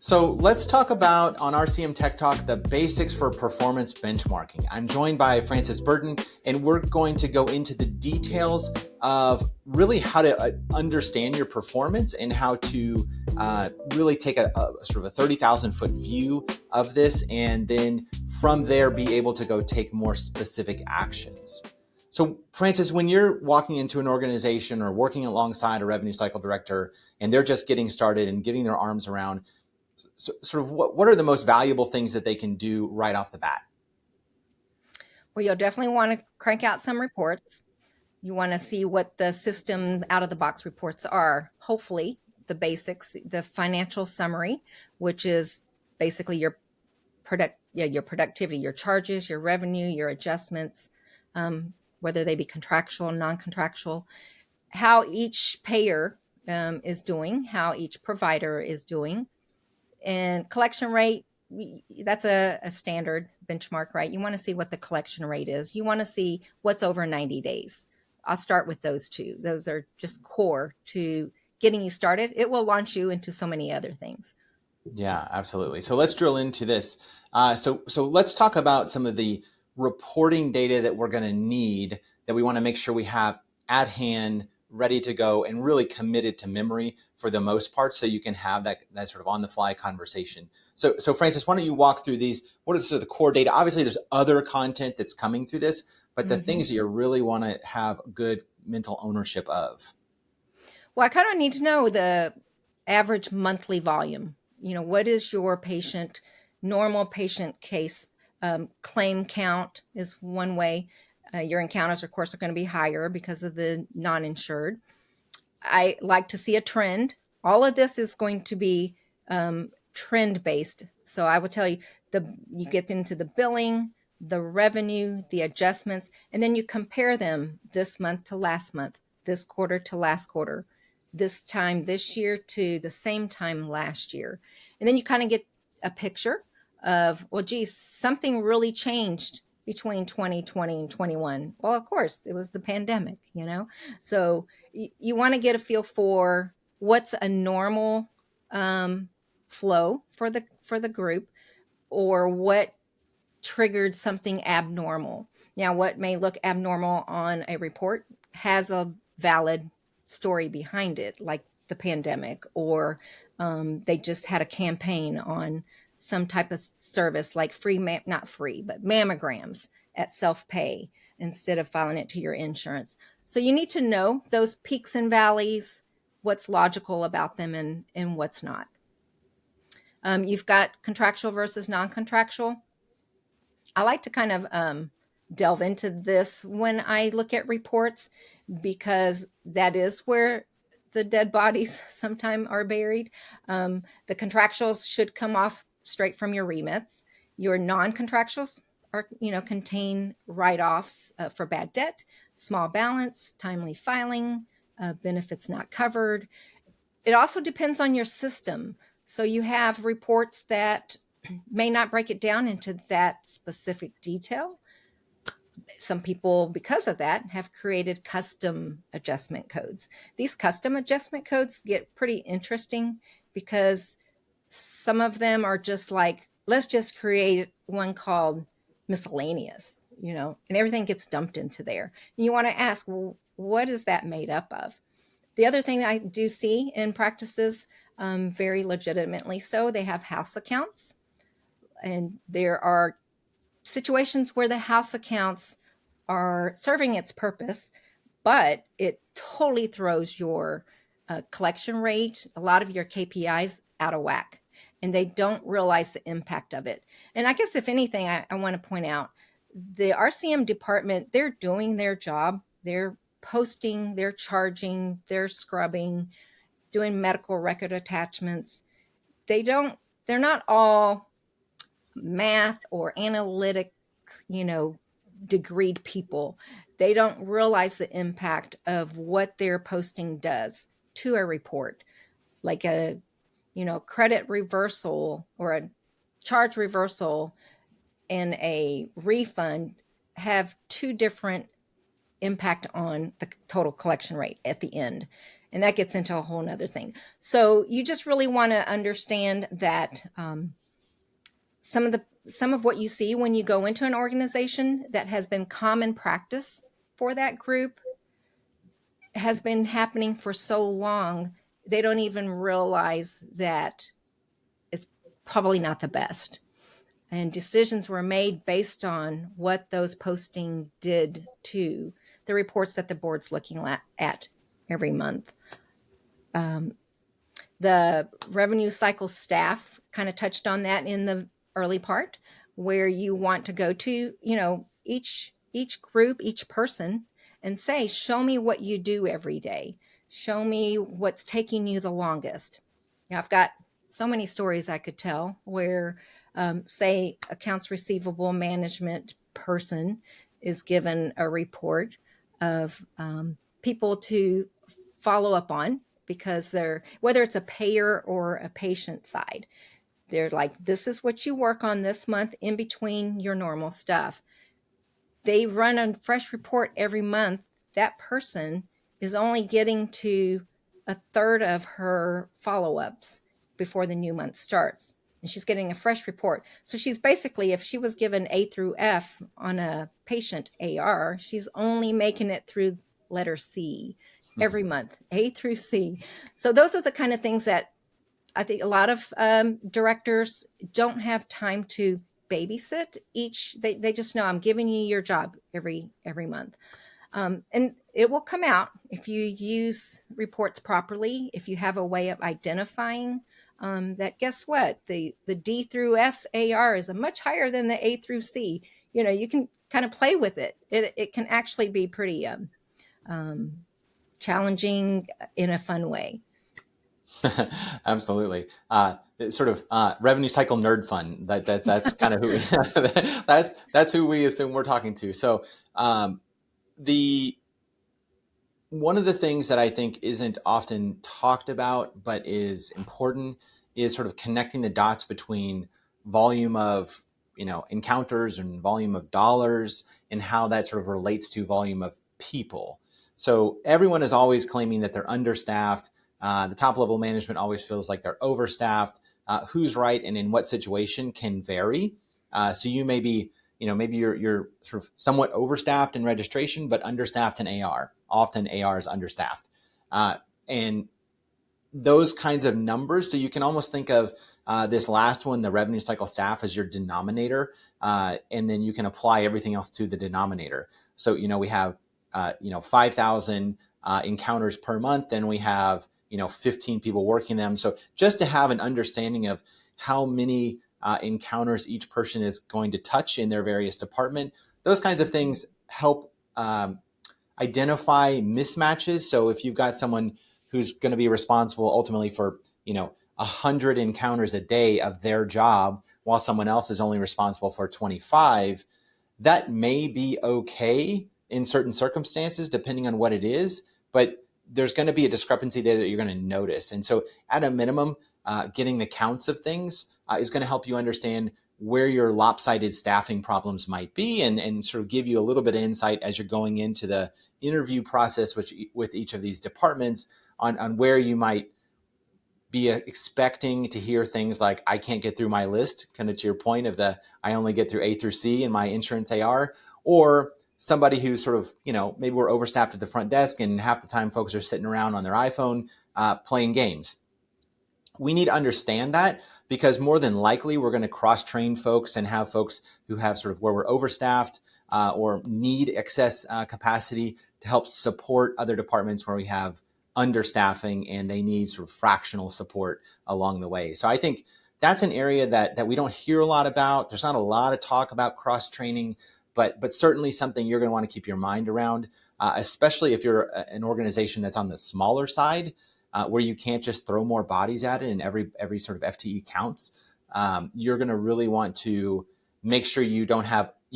So let's talk about on RCM Tech Talk the basics for performance benchmarking. I'm joined by Francis Burton, and we're going to go into the details of really how to understand your performance and how to really take a sort of a 30,000 foot view of this, and then from there be able to go take more specific actions. So Francis, when you're walking into an organization or working alongside a revenue cycle director and they're just getting started and getting their arms around sort of what are the most valuable things that they can do right off the bat? Well, you'll definitely want to crank out some reports. You want to see what the system out of the box reports are. Hopefully, the basics, the financial summary, which is basically your productivity, your charges, your revenue, your adjustments, whether they be contractual, non-contractual, how each payer is doing, how each provider is doing, and collection rate. That's a standard benchmark, right? You want to see what the collection rate is. You want to see what's over 90 days. I'll start with those two. Those are just core to getting you started. It will launch you into so many other things. Yeah, absolutely. So let's drill into this. So let's talk about some of the reporting data that we're going to need that we want to make sure we have at hand, ready to go, and really committed to memory for the most part, so you can have that sort of on the fly conversation. So Francis, why don't you walk through these? What is sort of the core data? Obviously, there's other content that's coming through this, but the things that you really want to have good mental ownership of. Well, I kind of need to know the average monthly volume. What is your normal patient case? Claim count is one way. Your encounters, of course, are going to be higher because of the non-insured. I like to see a trend. All of this is going to be trend-based. So I will tell you, you get into the billing, the revenue, the adjustments, and then you compare them this month to last month, this quarter to last quarter, this time this year to the same time last year. And then you kind of get a picture of, well, geez, something really changed between 2020 and 21. Well, of course, it was the pandemic, So you want to get a feel for what's a normal flow for the group, or what triggered something abnormal. Now, what may look abnormal on a report has a valid story behind it, like the pandemic, or they just had a campaign on some type of service like not free, but mammograms at self-pay instead of filing it to your insurance. So you need to know those peaks and valleys, what's logical about them and what's not. You've got contractual versus non-contractual. I like to kind of delve into this when I look at reports, because that is where the dead bodies sometimes are buried. The contractuals should come off straight from your remits. Your non-contractuals are, contain write-offs for bad debt, small balance, timely filing, benefits not covered. It also depends on your system. So you have reports that may not break it down into that specific detail. Some people, because of that, have created custom adjustment codes. These custom adjustment codes get pretty interesting because some of them are just like, let's just create one called miscellaneous, and everything gets dumped into there. And you want to ask, well, what is that made up of? The other thing I do see in practices, very legitimately so, they have house accounts. And there are situations where the house accounts are serving its purpose, but it totally throws your collection rate, a lot of your KPIs out of whack, and they don't realize the impact of it. And I guess if anything, I want to point out the RCM department, they're doing their job. They're posting, they're charging, they're scrubbing, doing medical record attachments. They're not all math or analytic, degreed people. They don't realize the impact of what their posting does to a report, like a, credit reversal or a charge reversal and a refund have two different impact on the total collection rate at the end. And that gets into a whole nother thing. So you just really want to understand that some of what you see when you go into an organization that has been common practice for that group has been happening for so long, they don't even realize that it's probably not the best. And decisions were made based on what those posting did to the reports that the board's looking at every month. The revenue cycle staff kind of touched on that in the early part, where you want to go to, each group, each person, and say, show me what you do every day. Show me what's taking you the longest. I've got so many stories I could tell where, say, accounts receivable management person is given a report of people to follow up on, because they're, whether it's a payer or a patient side, they're like, this is what you work on this month in between your normal stuff. They run a fresh report every month. That person is only getting to a third of her follow-ups before the new month starts. And she's getting a fresh report. So she's basically, if she was given A through F on a patient AR, she's only making it through letter C every month, A through C. So those are the kind of things that I think a lot of directors don't have time to babysit each. They just know, I'm giving you your job every month. And it will come out if you use reports properly, if you have a way of identifying that, guess what, the D through F's AR is a much higher than the A through C. You can kind of play with it. It can actually be pretty challenging in a fun way. Absolutely. Sort of revenue cycle nerd fun. That's kind of who we, that's who we assume we're talking to. So the one of the things that I think isn't often talked about but is important is sort of connecting the dots between volume of encounters and volume of dollars, and how that sort of relates to volume of people. So everyone is always claiming that they're understaffed. The top level management always feels like they're overstaffed. Who's right and in what situation can vary. So you may be, maybe you're sort of somewhat overstaffed in registration, but understaffed in AR. Often AR is understaffed. And those kinds of numbers. So you can almost think of this last one, the revenue cycle staff, as your denominator. And then you can apply everything else to the denominator. So, we have, 5,000 encounters per month, and we have, 15 people working them. So just to have an understanding of how many encounters each person is going to touch in their various department, those kinds of things help identify mismatches. So if you've got someone who's going to be responsible ultimately for, 100 encounters a day of their job, while someone else is only responsible for 25, that may be okay in certain circumstances, depending on what it is, but there's going to be a discrepancy there that you're going to notice. And so at a minimum, getting the counts of things is going to help you understand where your lopsided staffing problems might be, and sort of give you a little bit of insight as you're going into the interview process with each of these departments on where you might be expecting to hear things like, I can't get through my list, kind of to your point of I only get through A through C in my insurance AR, or somebody who's sort of, maybe we're overstaffed at the front desk and half the time folks are sitting around on their iPhone playing games. We need to understand that, because more than likely we're going to cross-train folks and have folks who have sort of where we're overstaffed or need excess capacity to help support other departments where we have understaffing and they need sort of fractional support along the way. So I think that's an area that we don't hear a lot about. There's not a lot of talk about cross-training, but certainly something you're going to want to keep your mind around, especially if you're an organization that's on the smaller side, where you can't just throw more bodies at it and every sort of FTE counts. You're going to really want to make sure you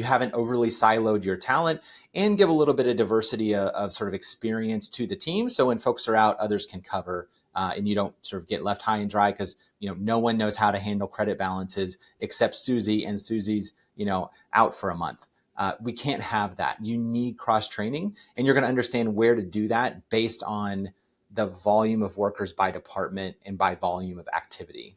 haven't overly siloed your talent, and give a little bit of diversity of sort of experience to the team. So when folks are out, others can cover, and you don't sort of get left high and dry because, no one knows how to handle credit balances except Susie, and Susie's, out for a month. We can't have that. You need cross training, and you're going to understand where to do that based on the volume of workers by department and by volume of activity.